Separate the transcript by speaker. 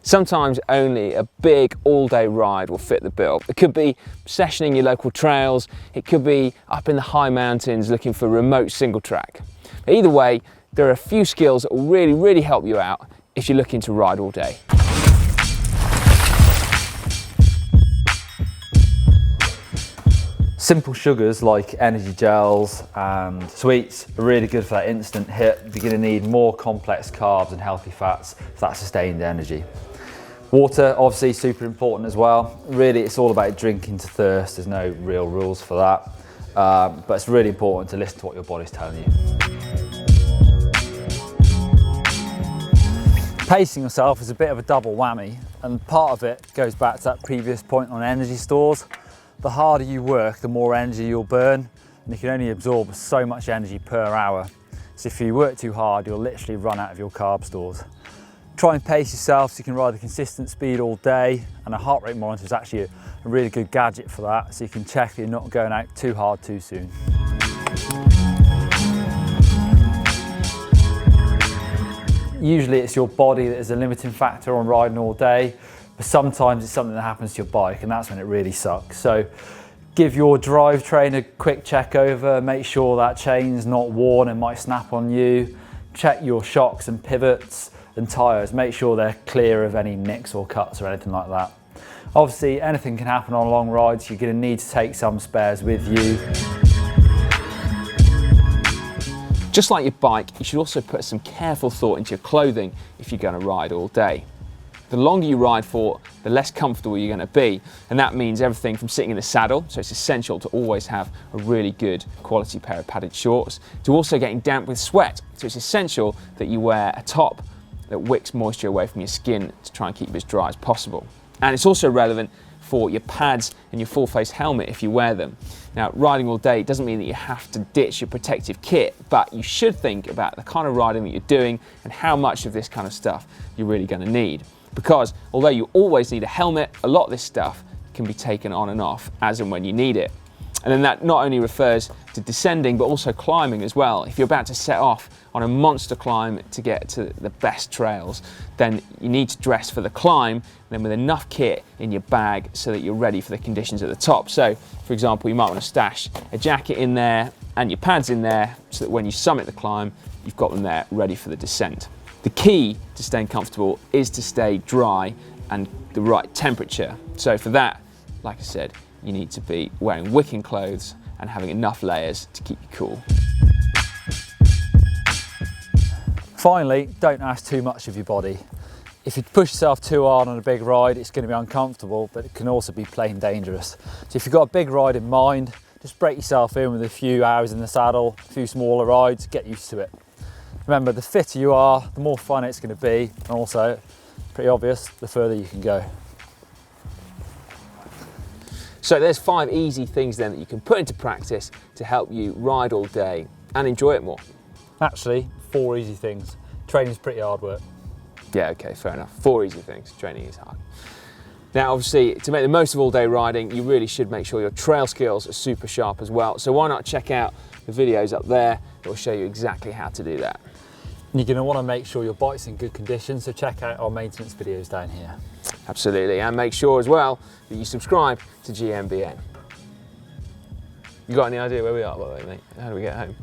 Speaker 1: Sometimes only a big all-day ride will fit the bill. It could be sessioning your local trails, it could be up in the high mountains looking for remote single track. Either way, there are a few skills that will really help you out if you're looking to ride all day.
Speaker 2: Simple sugars like energy gels and sweets are really good for that instant hit. You're going to need more complex carbs and healthy fats for that sustained energy. Water, obviously super important as well. Really, it's all about drinking to thirst. There's no real rules for that. But it's really important to listen to what your body's telling you. Pacing yourself is a bit of a double whammy, and part of it goes back to that previous point on energy stores. The harder you work, the more energy you'll burn, and you can only absorb so much energy per hour. So if you work too hard, you'll literally run out of your carb stores. Try and pace yourself so you can ride a consistent speed all day, and a heart rate monitor is actually a really good gadget for that, so you can check that you're not going out too hard too soon. Usually it's your body that is a limiting factor on riding all day, but sometimes it's something that happens to your bike, and that's when it really sucks. So give your drivetrain a quick check over, make sure that chain's not worn and might snap on you. Check your shocks and pivots and tyres, make sure they're clear of any nicks or cuts or anything like that. Obviously anything can happen on long rides, you're going to need to take some spares with you.
Speaker 1: Just like your bike, you should also put some careful thought into your clothing if you're going to ride all day. The longer you ride for, the less comfortable you're going to be, and that means everything from sitting in the saddle, so it's essential to always have a really good quality pair of padded shorts, to also getting damp with sweat, so it's essential that you wear a top that wicks moisture away from your skin to try and keep it as dry as possible. And it's also relevant for your pads and your full face helmet if you wear them. Now, riding all day doesn't mean that you have to ditch your protective kit, but you should think about the kind of riding that you're doing and how much of this kind of stuff you're really going to need. Because although you always need a helmet, a lot of this stuff can be taken on and off as and when you need it. And then that not only refers to descending, but also climbing as well. If you're about to set off on a monster climb to get to the best trails, then you need to dress for the climb, then with enough kit in your bag so that you're ready for the conditions at the top. So, for example, you might want to stash a jacket in there and your pads in there so that when you summit the climb, you've got them there ready for the descent. The key to staying comfortable is to stay dry and the right temperature. So for that, like I said, you need to be wearing wicking clothes and having enough layers to keep you cool.
Speaker 2: Finally, don't ask too much of your body. If you push yourself too hard on a big ride, it's going to be uncomfortable, but it can also be plain dangerous. So if you've got a big ride in mind, just break yourself in with a few hours in the saddle, a few smaller rides, get used to it. Remember, the fitter you are, the more fun it's going to be, and also, pretty obvious, the further you can go.
Speaker 1: So there's 5 easy things then that you can put into practice to help you ride all day and enjoy it more.
Speaker 2: Actually, 4 easy things. Training's pretty hard work.
Speaker 1: Yeah, okay, fair enough. 4 easy things. Training is hard. Now, obviously, to make the most of all day riding, you really should make sure your trail skills are super sharp as well. So why not check out the videos up there that will show you exactly how to do that.
Speaker 2: You're going to want to make sure your bike's in good condition, so check out our maintenance videos down here.
Speaker 1: Absolutely, and make sure as well that you subscribe to GMBN. You got any idea where we are, by the way, mate? How do we get home?